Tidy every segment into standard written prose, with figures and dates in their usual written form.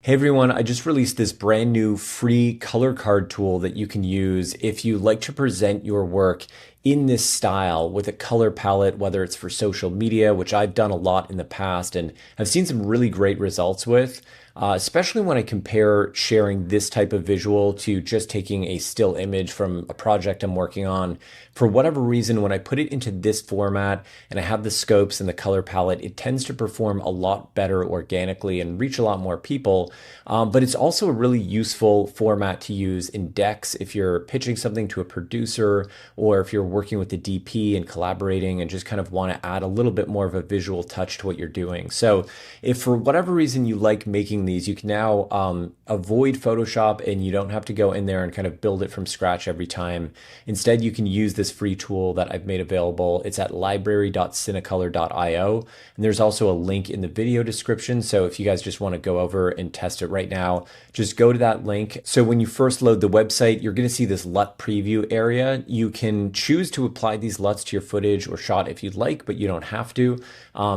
Hey everyone, I just released this brand new free color card tool that you can use if you like to present your work in this style with a color palette, whether it's for social media, which I've done a lot in the past and have seen some really great results with, especially when I compare sharing this type of visual to just taking a still image from a project I'm working on. For whatever reason, when I put it into this format and I have the scopes and the color palette, it tends to perform a lot better organically and reach a lot more people. But it's also a really useful format to use in decks if you're pitching something to a producer or if you're working with the DP and collaborating and just kind of want to add a little bit more of a visual touch to what you're doing. So if for whatever reason you like making these, you can now avoid Photoshop and you don't have to go in there and kind of build it from scratch every time. Instead, you can use this free tool that I've made available. It's at library.cinecolor.io. And there's also a link in the video description. So if you guys just want to go over and test it right now, just go to that link. So when you first load the website, you're going to see this LUT preview area. You can choose to apply these LUTs to your footage or shot if you'd like, but you don't have to.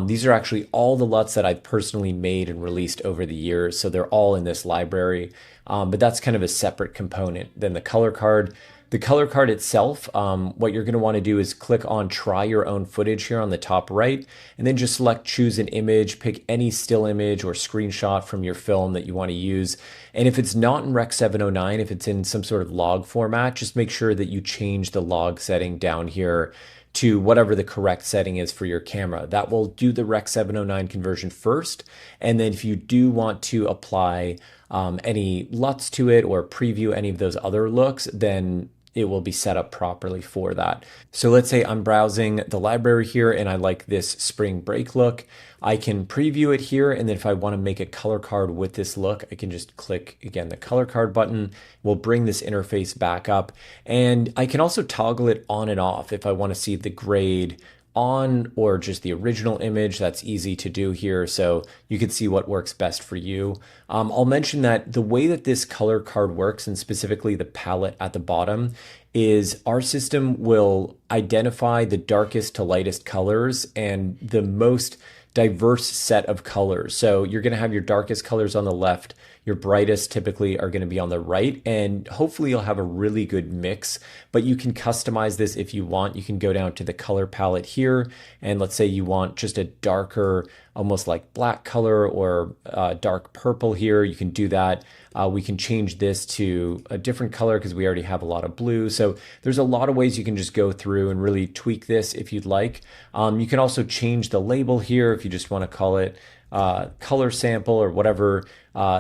These are actually all the LUTs that I've personally made and released over the years. So they're all in this library. But that's kind of a separate component than the color card. The color card itself, what you're going to want to do is click on try your own footage here on the top right, and then just select choose an image, pick any still image or screenshot from your film that you want to use. And if it's not in Rec 709, if it's in some sort of log format, just make sure that you change the log setting down here to whatever the correct setting is for your camera. That will do the Rec 709 conversion first. And then if you do want to apply any LUTs to it or preview any of those other looks, then it will be set up properly for that. So let's say I'm browsing the library here and I like this spring break look. I can preview it here, and then if I want to make a color card with this look, I can just click again the color card button. We'll bring this interface back up, and I can also toggle it on and off if I want to see the grade on or just the original image. That's easy to do here, so you can see what works best for you. I'll mention that the way that this color card works, and specifically the palette at the bottom, is our system will identify the darkest to lightest colors and the most diverse set of colors. So you're going to have your darkest colors on the left, your brightest typically are going to be on the right, and hopefully you'll have a really good mix. But you can customize this if you want. You can go down to the color palette here, and let's say you want just a darker, almost like black color or dark purple here. You can do that. We can change this to a different color because we already have a lot of blue. So there's a lot of ways you can just go through and really tweak this if you'd like. You can also change the label here if you just want to call it color sample or whatever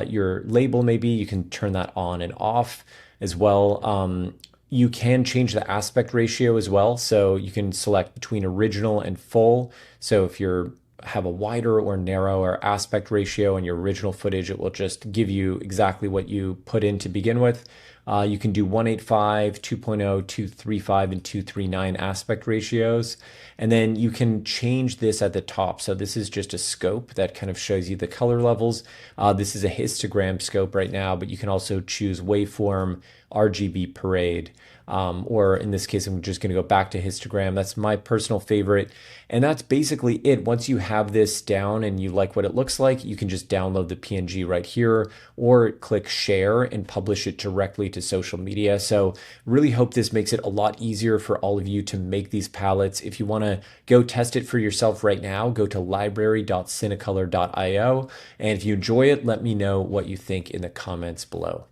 your label may be. You can turn that on and off as well. You can change the aspect ratio as well. So you can select between original and full. So if you're have a wider or narrower aspect ratio in your original footage, it will just give you exactly what you put in to begin with. You can do 185, 2.0, 235, and 239 aspect ratios. And then you can change this at the top. So this is just a scope that kind of shows you the color levels. This is a histogram scope right now, but you can also choose waveform, RGB parade, or in this case, I'm just going to go back to histogram. That's my personal favorite. And that's basically it. Once you have this down and you like what it looks like, you can just download the PNG right here or click share and publish it directly to social media. So really hope this makes it a lot easier for all of you to make these palettes. If you want to go test it for yourself right now, go to library.cinecolor.io. And if you enjoy it, let me know what you think in the comments below.